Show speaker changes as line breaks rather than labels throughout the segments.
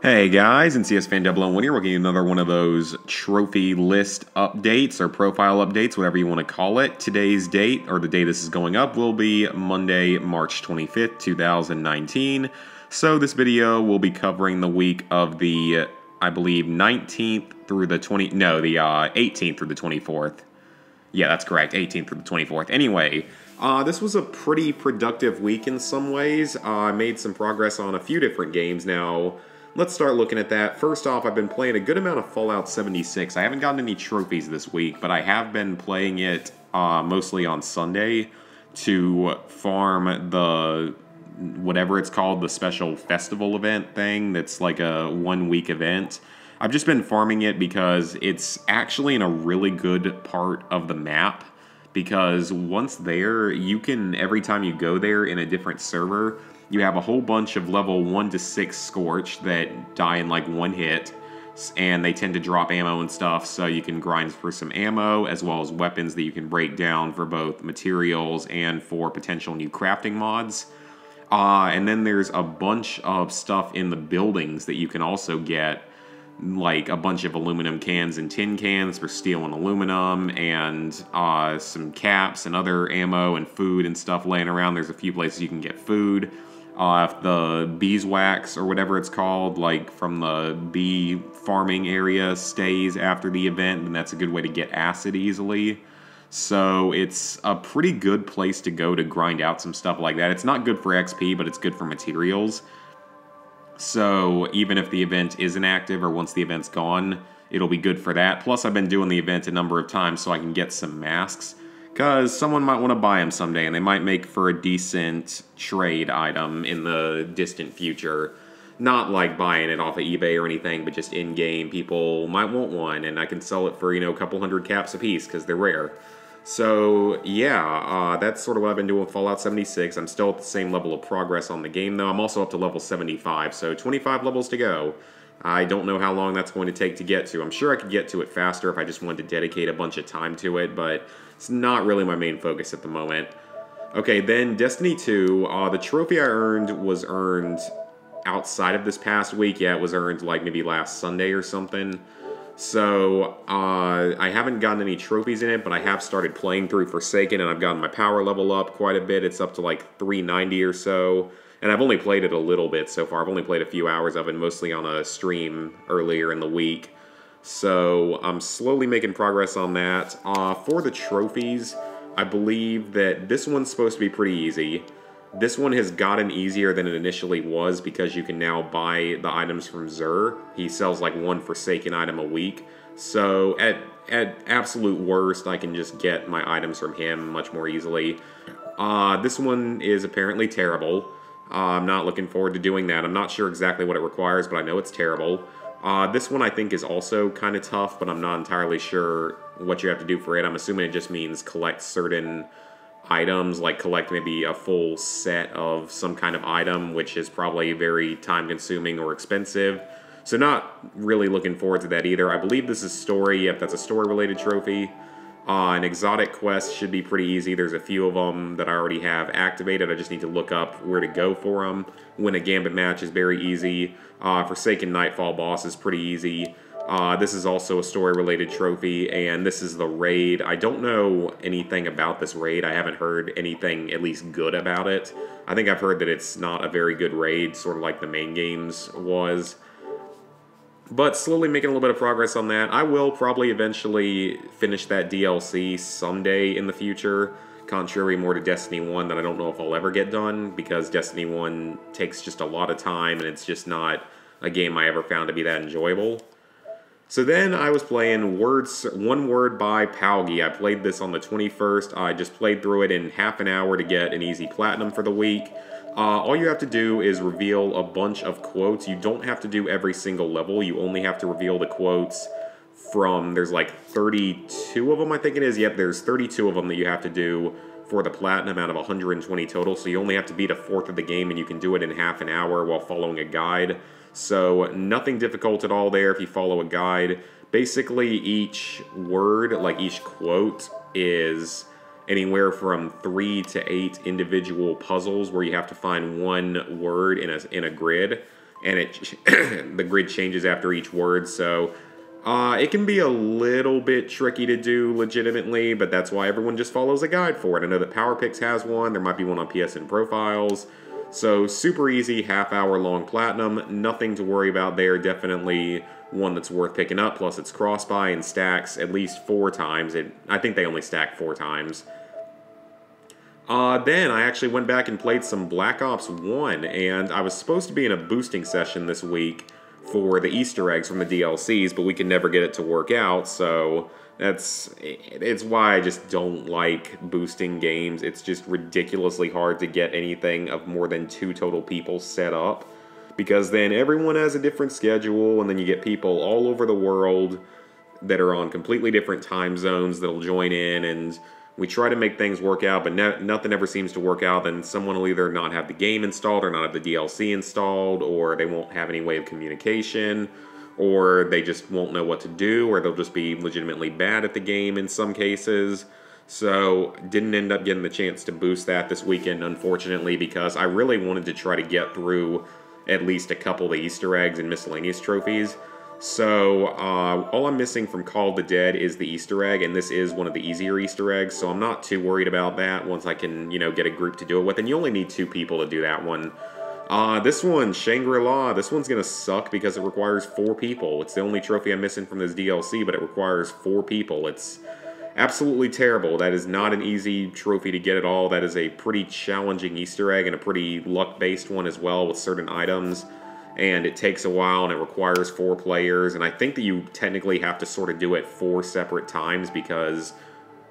Hey guys, and CS Fan 001 here, we're getting another one of those trophy list updates or profile updates, whatever you want to call it. Today's date, or the day this is going up, will be Monday, March 25th, 2019. So this video will be covering the week of the, I believe, 19th through the 18th through the 24th. Yeah, that's correct, 18th through the 24th. Anyway, this was a pretty productive week in some ways. I made some progress on a few different games now. Let's start looking at that. First off, I've been playing a good amount of Fallout 76. I haven't gotten any trophies this week, but I have been playing it mostly on Sunday to farm the, whatever it's called, the special festival event thing that's like a 1-week event. I've just been farming it because it's actually in a really good part of the map, because once there, you can, every time you go there in a different server, you have a whole bunch of level 1 to 6 Scorch that die in like one hit, and they tend to drop ammo and stuff, so you can grind for some ammo, as well as weapons that you can break down for both materials and for potential new crafting mods. And then there's a bunch of stuff in the buildings that you can also get, like a bunch of aluminum cans and tin cans for steel and aluminum, and some caps and other ammo and food and stuff laying around. There's a few places you can get food. If the beeswax, or whatever it's called, like from the bee farming area, stays after the event, then that's a good way to get acid easily. So it's a pretty good place to go to grind out some stuff like that. It's not good for XP, but it's good for materials. So even if the event isn't active, or once the event's gone, it'll be good for that. Plus, I've been doing the event a number of times so I can get some masks, because someone might want to buy them someday, and they might make for a decent trade item in the distant future. Not like buying it off of eBay or anything, but just in-game, people might want one, and I can sell it for, you know, a couple hundred caps a piece, because they're rare. So, yeah, that's sort of what I've been doing with Fallout 76. I'm still at the same level of progress on the game, though. I'm also up to level 75, so 25 levels to go. I don't know how long that's going to take to get to. I'm sure I could get to it faster if I just wanted to dedicate a bunch of time to it, but it's not really my main focus at the moment. Okay, then Destiny 2, the trophy I earned was earned outside of this past week. Yeah, it was earned like maybe last Sunday or something. So, I haven't gotten any trophies in it, but I have started playing through Forsaken, and I've gotten my power level up quite a bit. It's up to like 390 or so. And I've only played it a little bit so far. I've only played a few hours of it, mostly on a stream earlier in the week. So I'm slowly making progress on that. For the trophies, I believe that this one's supposed to be pretty easy. This one has gotten easier than it initially was, because you can now buy the items from Xur. He sells like one Forsaken item a week. So at absolute worst, I can just get my items from him much more easily. This one is apparently terrible. I'm not looking forward to doing that. I'm not sure exactly what it requires, but I know it's terrible. This one I think is also kind of tough, but I'm not entirely sure what you have to do for it. I'm assuming it just means collect certain items, like collect maybe a full set of some kind of item, which is probably very time-consuming or expensive. So not really looking forward to that either. I believe this is story. Yep, that's a story-related trophy. An exotic quest should be pretty easy. There's a few of them that I already have activated. I just need to look up where to go for them. Win a Gambit match is very easy. Forsaken Nightfall boss is pretty easy. This is also a story-related trophy, and this is the raid. I don't know anything about this raid. I haven't heard anything at least good about it. I think I've heard that it's not a very good raid, sort of like the main games was. But slowly making a little bit of progress on that. I will probably eventually finish that DLC someday in the future, contrary more to Destiny 1 that I don't know if I'll ever get done, because Destiny 1 takes just a lot of time, and it's just not a game I ever found to be that enjoyable. So then I was playing One Word by Palgi. I played this on the 21st. I just played through it in half an hour to get an easy platinum for the week. All you have to do is reveal a bunch of quotes. You don't have to do every single level. You only have to reveal the quotes from, there's like 32 of them, I think it is. Yep, there's 32 of them that you have to do for the platinum out of 120 total. So you only have to beat a fourth of the game, and you can do it in half an hour while following a guide. So nothing difficult at all there if you follow a guide. Basically, each word, like each quote, is anywhere from 3 to 8 individual puzzles where you have to find one word in a grid. and the grid changes after each word, so it can be a little bit tricky to do legitimately, but that's why everyone just follows a guide for it. I know that PowerPix has one, there might be one on PSN Profiles, so super easy, half-hour long platinum, nothing to worry about there, definitely one that's worth picking up, plus it's cross-buy and stacks at least 4 times. I think they only stack 4 times. Then I actually went back and played some Black Ops 1, and I was supposed to be in a boosting session this week for the Easter eggs from the DLCs, but we could never get it to work out, so it's why I just don't like boosting games. It's just ridiculously hard to get anything of more than 2 total people set up, because then everyone has a different schedule, and then you get people all over the world that are on completely different time zones that'll join in, and we try to make things work out, but nothing ever seems to work out. Then someone will either not have the game installed or not have the DLC installed, or they won't have any way of communication, or they just won't know what to do, or they'll just be legitimately bad at the game in some cases. So didn't end up getting the chance to boost that this weekend, unfortunately, because I really wanted to try to get through at least a couple of the Easter eggs and miscellaneous trophies. So, all I'm missing from Call of the Dead is the Easter egg, and this is one of the easier Easter eggs, so I'm not too worried about that once I can, get a group to do it with, and you only need 2 people to do that one. This one, Shangri-La, this one's gonna suck because it requires 4 people. It's the only trophy I'm missing from this DLC, but it requires 4 people. It's absolutely terrible. That is not an easy trophy to get at all. That is a pretty challenging Easter egg, and a pretty luck-based one as well with certain items. And it takes a while, and it requires 4 players, and I think that you technically have to sort of do it 4 separate times because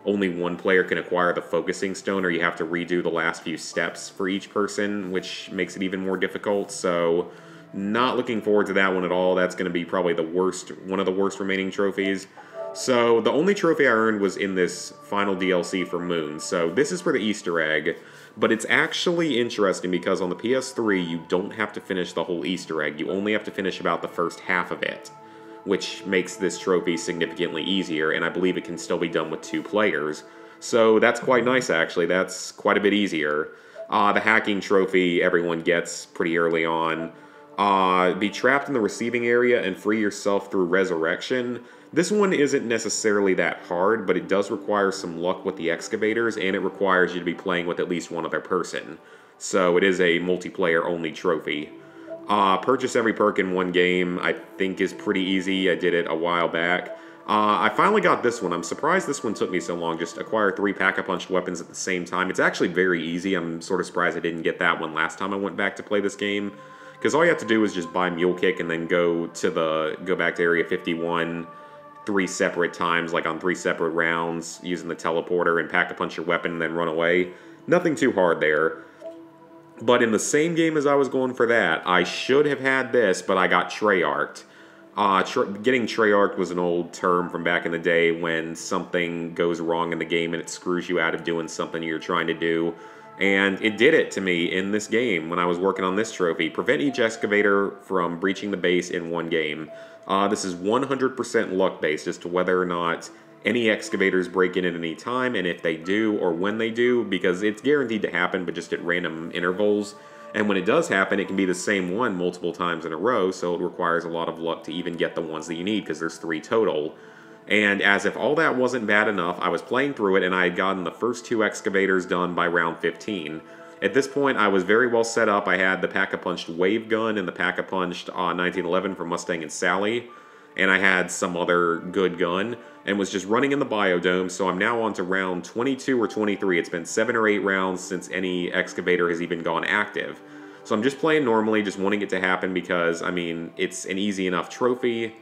only one player can acquire the focusing stone, or you have to redo the last few steps for each person, which makes it even more difficult. So not looking forward to that one at all. That's going to be probably one of the worst remaining trophies. So the only trophy I earned was in this final DLC for Moon. So this is for the Easter egg, but it's actually interesting because on the PS3 you don't have to finish the whole Easter egg. You only have to finish about the first half of it, which makes this trophy significantly easier, and I believe it can still be done with 2 players. So that's quite nice, actually. That's quite a bit easier. The hacking trophy everyone gets pretty early on. Be trapped in the receiving area and free yourself through resurrection. This one isn't necessarily that hard, but it does require some luck with the excavators, and it requires you to be playing with at least one other person. So it is a multiplayer-only trophy. Purchase every perk in 1 game, I think is pretty easy. I did it a while back. I finally got this one. I'm surprised this one took me so long. Just acquire 3 Pack-a-Punch weapons at the same time. It's actually very easy. I'm sort of surprised I didn't get that one last time I went back to play this game. Because all you have to do is just buy Mule Kick and then go back to Area 51 3 separate times, like on 3 separate rounds, using the teleporter and Pack-a-Punch your weapon and then run away. Nothing too hard there. But in the same game as I was going for that, I should have had this, but I got Treyarched. Getting Treyarched was an old term from back in the day when something goes wrong in the game and it screws you out of doing something you're trying to do. And it did it to me in this game when I was working on this trophy. Prevent each excavator from breaching the base in 1 game. This is 100% luck-based as to whether or not any excavators break in at any time, and if they do, or when they do, because it's guaranteed to happen, but just at random intervals. And when it does happen, it can be the same one multiple times in a row, so it requires a lot of luck to even get the ones that you need, because there's 3 total. And as if all that wasn't bad enough, I was playing through it, and I had gotten the first 2 excavators done by round 15. At this point, I was very well set up. I had the Pack-a-Punched Wave Gun and the Pack-a-Punched 1911 from Mustang and Sally, and I had some other good gun, and was just running in the Biodome, so I'm now on to round 22 or 23. It's been 7 or 8 rounds since any excavator has even gone active. So I'm just playing normally, just wanting it to happen because, I mean, it's an easy enough trophy,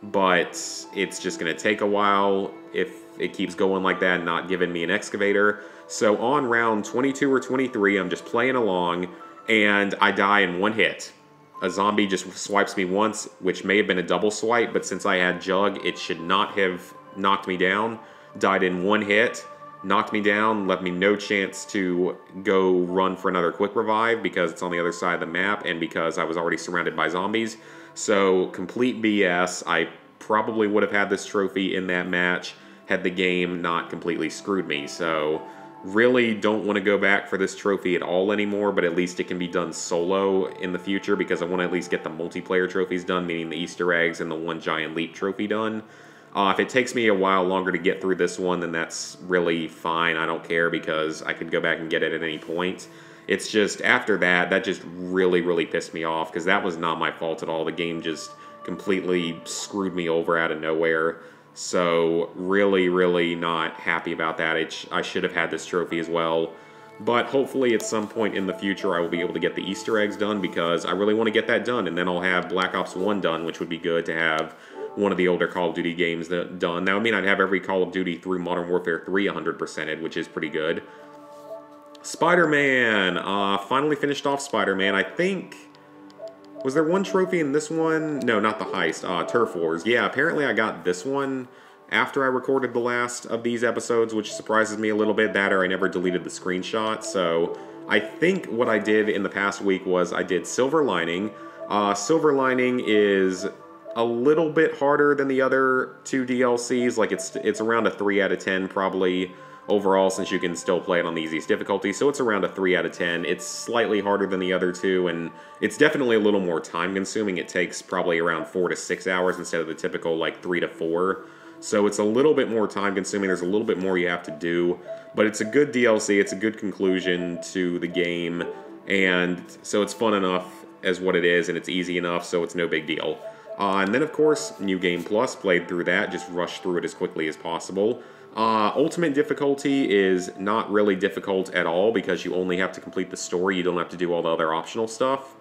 but it's just going to take a while if it keeps going like that and not giving me an excavator. So on round 22 or 23, I'm just playing along, and I die in 1 hit. A zombie just swipes me once, which may have been a double swipe, but since I had Jug, it should not have knocked me down. Died in 1 hit, knocked me down, left me no chance to go run for another quick revive because it's on the other side of the map and because I was already surrounded by zombies. So complete BS. I probably would have had this trophy in that match had the game not completely screwed me. So Really don't want to go back for this trophy at all anymore, but at least it can be done solo in the future because I want to at least get the multiplayer trophies done, meaning the Easter eggs and the one giant leap trophy done. If it takes me a while longer to get through this one, then that's really fine. I don't care because I could go back and get it at any point. It's just after that, that just really pissed me off because that was not my fault at all. The game just completely screwed me over out of nowhere. So really not happy about that. I should have had this trophy as well. But hopefully at some point in the future I will be able to get the Easter eggs done because I really want to get that done. And then I'll have Black Ops 1 done, which would be good to have one of the older Call of Duty games done. That would mean I'd have every Call of Duty through Modern Warfare 3 100%ed, which is pretty good. Spider-Man! Finally finished off Spider-Man. I think... Was there one trophy in this one? No, not the heist. Turf Wars. Yeah, apparently I got this one after I recorded the last of these episodes, which surprises me a little bit. That or I never deleted the screenshot. So I think what I did in the past week was I did Silver Lining. Silver Lining is a little bit harder than the other two DLCs. Like it's around a 3 out of 10 probably. Overall, since you can still play it on the easiest difficulty, so it's around a 3 out of 10. It's slightly harder than the other two, and it's definitely a little more time-consuming. It takes probably around 4 to 6 hours instead of the typical, like, 3 to 4. So it's a little bit more time-consuming. There's a little bit more you have to do, but it's a good DLC. It's a good conclusion to the game, and so it's fun enough as what it is, and it's easy enough, so it's no big deal. And then, of course, New Game Plus, played through that, just rushed through it as quickly as possible. Ultimate difficulty is not really difficult at all because you only have to complete the story. You don't have to do all the other optional stuff.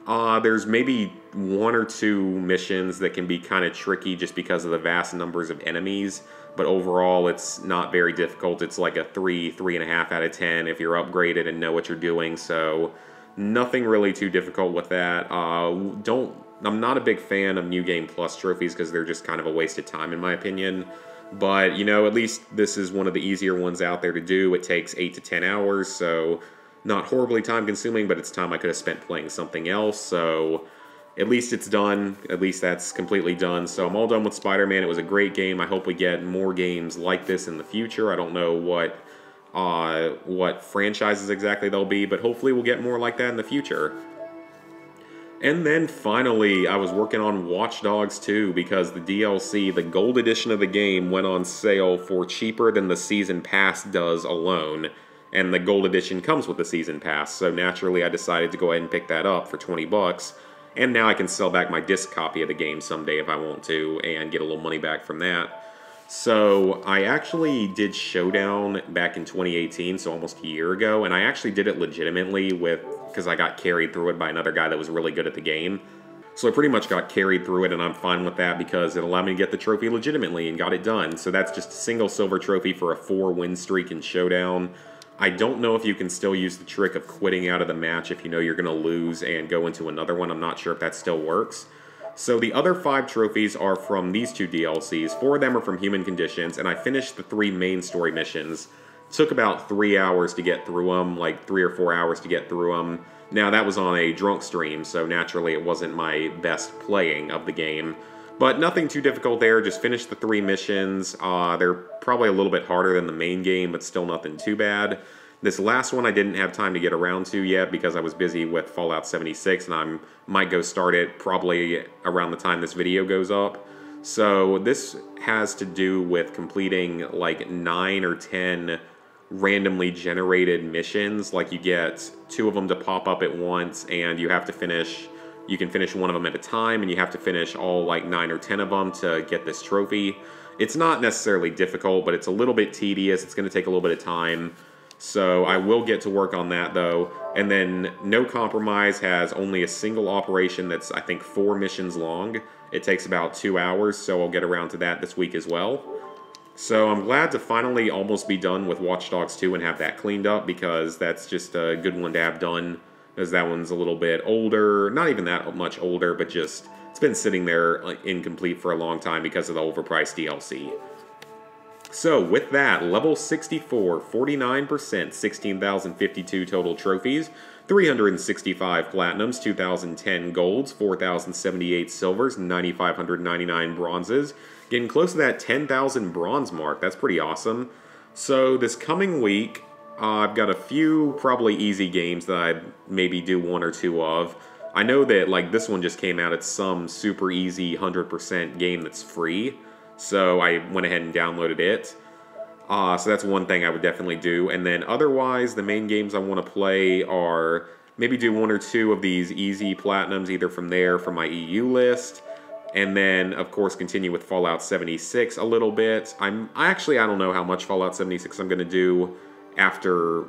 There's maybe 1 or 2 missions that can be kind of tricky just because of the vast numbers of enemies, but overall it's not very difficult. It's like a 3.5 out of 10 if you're upgraded and know what you're doing, so nothing really too difficult with that. I'm not a big fan of New Game Plus trophies because they're just kind of a waste of time in my opinion. But, you know, at least this is one of the easier ones out there to do. It takes 8 to 10 hours, so not horribly time-consuming, but it's time I could have spent playing something else, so at least it's done. At least that's completely done. So I'm all done with Spider-Man. It was a great game. I hope we get more games like this in the future. I don't know what franchises exactly they'll be, but hopefully we'll get more like that in the future. And then finally, I was working on Watch Dogs 2 because the DLC, the gold edition of the game, went on sale for cheaper than the season pass does alone. And the gold edition comes with the season pass, so naturally I decided to go ahead and pick that up for 20 bucks. And now I can sell back my disc copy of the game someday if I want to and get a little money back from that. So I actually did Showdown back in 2018, so almost a year ago, and I actually did it legitimately because I got carried through it by another guy that was really good at the game. So I pretty much got carried through it, and I'm fine with that because it allowed me to get the trophy legitimately and got it done. So that's just a single silver trophy for a 4-win streak in Showdown. I don't know if you can still use the trick of quitting out of the match if you know you're going to lose and go into another one. I'm not sure if that still works. So the other 5 trophies are from these 2 DLCs. 4 of them are from Human Conditions, and I finished the 3 main story missions. Took about 3 hours to get through them, like 3 or 4 hours to get through them. Now that was on a drunk stream, so naturally it wasn't my best playing of the game. But nothing too difficult there, just finished the 3 missions. They're probably a little bit harder than the main game, but still nothing too bad. This last one I didn't have time to get around to yet because I was busy with Fallout 76, and I might go start it probably around the time this video goes up. So this has to do with completing like 9 or 10 randomly generated missions. Like you get 2 of them to pop up at once, and you have to finish... You can finish 1 of them at a time, and you have to finish all like 9 or 10 of them to get this trophy. It's not necessarily difficult, but it's a little bit tedious. It's going to take a little bit of time. So I will get to work on that though. And then No Compromise has only a single operation that's I think 4 missions long. It takes about 2 hours, so I'll get around to that this week as well. So I'm glad to finally almost be done with Watch Dogs 2 and have that cleaned up because that's just a good one to have done. Because that one's a little bit older, not even that much older, but just it's been sitting there incomplete for a long time because of the overpriced DLC. So with that, level 64, 49%, 16,052 total trophies, 365 platinums, 2,010 golds, 4,078 silvers, 9,599 bronzes. Getting close to that 10,000 bronze mark, that's pretty awesome. So this coming week, I've got a few probably easy games that I'd maybe do one or two of. I know that like this one just came out. It's some super easy 100% game that's free. So I went ahead and downloaded it. So that's one thing I would definitely do. And then otherwise, the main games I want to play are maybe do one or two of these easy platinums, either from there, from my EU list. And then, of course, continue with Fallout 76 a little bit. I don't know how much Fallout 76 I'm going to do after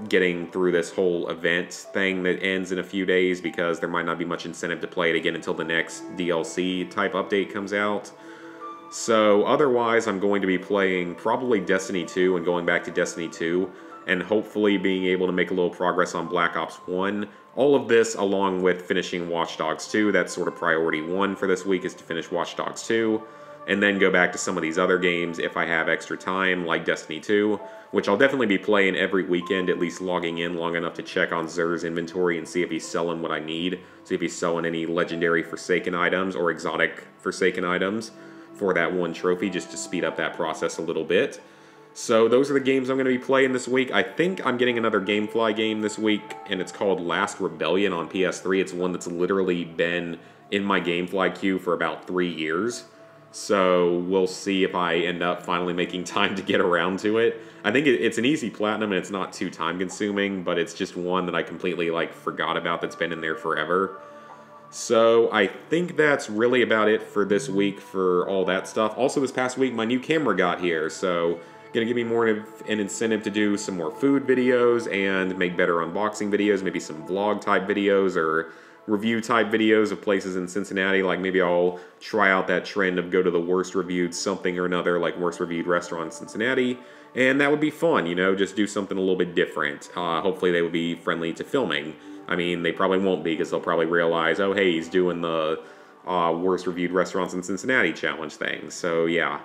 getting through this whole event thing that ends in a few days, because there might not be much incentive to play it again until the next DLC type update comes out. So otherwise, I'm going to be playing probably Destiny 2 and going back to Destiny 2, and hopefully being able to make a little progress on Black Ops 1. All of this along with finishing Watch Dogs 2. That's sort of priority 1 for this week, is to finish Watch Dogs 2. And then go back to some of these other games if I have extra time, like Destiny 2, which I'll definitely be playing every weekend, at least logging in long enough to check on Xur's inventory and see if he's selling what I need. See if he's selling any legendary Forsaken items or exotic Forsaken items for that one trophy, just to speed up that process a little bit. So those are the games I'm going to be playing this week. I think I'm getting another Gamefly game this week, and it's called Last Rebellion on PS3. It's one that's literally been in my Gamefly queue for about 3 years. So we'll see if I end up finally making time to get around to it. I think it's an easy platinum, and it's not too time-consuming, but it's just one that I completely forgot about that's been in there forever. So I think that's really about it for this week for all that stuff. Also, this past week, my new camera got here, so gonna give me more of an incentive to do some more food videos and make better unboxing videos, maybe some vlog type videos or review type videos of places in Cincinnati. Like maybe I'll try out that trend of go to the worst reviewed something or another, like worst reviewed restaurant in Cincinnati, and that would be fun, you know, just do something a little bit different. Hopefully they would be friendly to filming. I mean, they probably won't be, because they'll probably realize, oh, hey, he's doing the worst reviewed restaurants in Cincinnati challenge thing. So, yeah.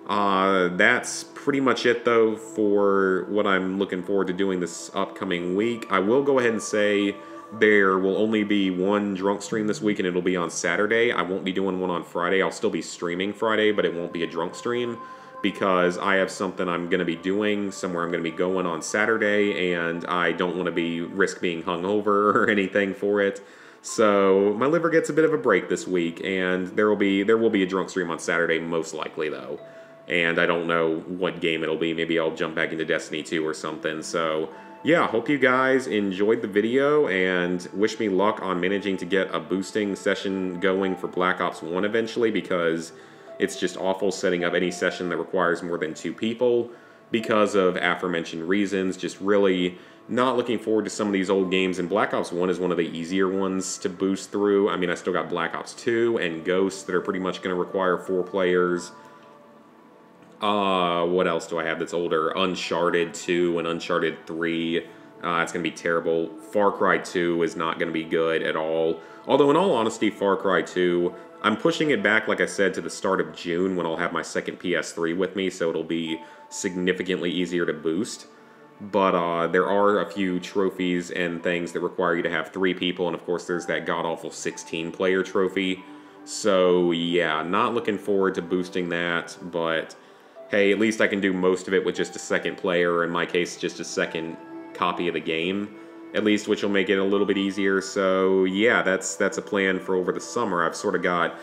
That's pretty much it, though, for what I'm looking forward to doing this upcoming week. I will go ahead and say there will only be one drunk stream this week, and it'll be on Saturday. I won't be doing one on Friday. I'll still be streaming Friday, but it won't be a drunk stream, because I have something I'm going to be doing, somewhere I'm going to be going on Saturday, and I don't want to risk being hungover or anything for it. So my liver gets a bit of a break this week, and there will be a drunk stream on Saturday, most likely, though. And I don't know what game it'll be. Maybe I'll jump back into Destiny 2 or something. So yeah, hope you guys enjoyed the video, and wish me luck on managing to get a boosting session going for Black Ops 1 eventually, because it's just awful setting up any session that requires more than 2 people because of aforementioned reasons. Just really not looking forward to some of these old games, and Black Ops 1 is one of the easier ones to boost through. I mean, I still got Black Ops 2 and Ghosts that are pretty much going to require 4 players. What else do I have that's older? Uncharted 2 and Uncharted 3. It's going to be terrible. Far Cry 2 is not going to be good at all. Although, in all honesty, Far Cry 2, I'm pushing it back, like I said, to the start of June, when I'll have my second PS3 with me, so it'll be significantly easier to boost. But there are a few trophies and things that require you to have 3 people, and of course there's that god-awful 16-player trophy. So yeah, not looking forward to boosting that, but hey, at least I can do most of it with just a second player, or in my case, just a second copy of the game, at least, which will make it a little bit easier. So yeah, that's a plan for over the summer. I've sort of got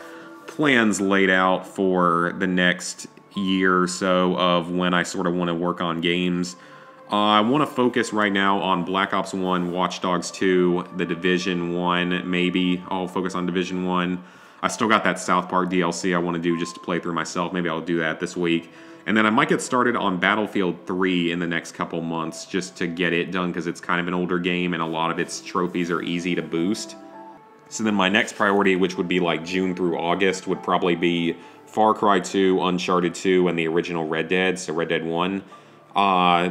plans laid out for the next year or so of when I sort of want to work on games. I want to focus right now on Black Ops 1, Watch Dogs 2, The Division 1, maybe I'll focus on Division 1. I still got that South Park DLC I want to do just to play through myself. Maybe I'll do that this week. And then I might get started on Battlefield 3 in the next couple months just to get it done, because it's kind of an older game and a lot of its trophies are easy to boost. So then my next priority, which would be like June through August, would probably be Far Cry 2, Uncharted 2, and the original Red Dead, so Red Dead 1.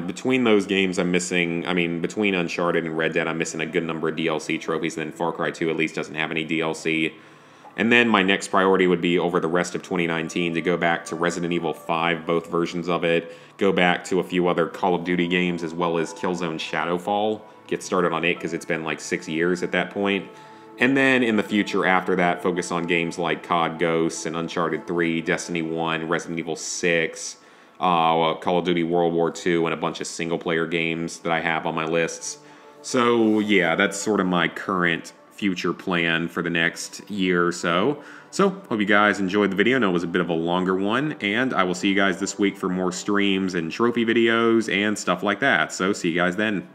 Between those games, between Uncharted and Red Dead, I'm missing a good number of DLC trophies, and then Far Cry 2 at least doesn't have any DLC. And then my next priority would be over the rest of 2019 to go back to Resident Evil 5, both versions of it, go back to a few other Call of Duty games, as well as Killzone Shadowfall, get started on it because it's been like 6 years at that point. And then in the future after that, focus on games like COD Ghosts and Uncharted 3, Destiny 1, Resident Evil 6, Call of Duty World War II, and a bunch of single-player games that I have on my lists. So yeah, that's sort of my current future plan for the next year or so. So, hope you guys enjoyed the video. I know it was a bit of a longer one, and I will see you guys this week for more streams and trophy videos and stuff like that. So, see you guys then.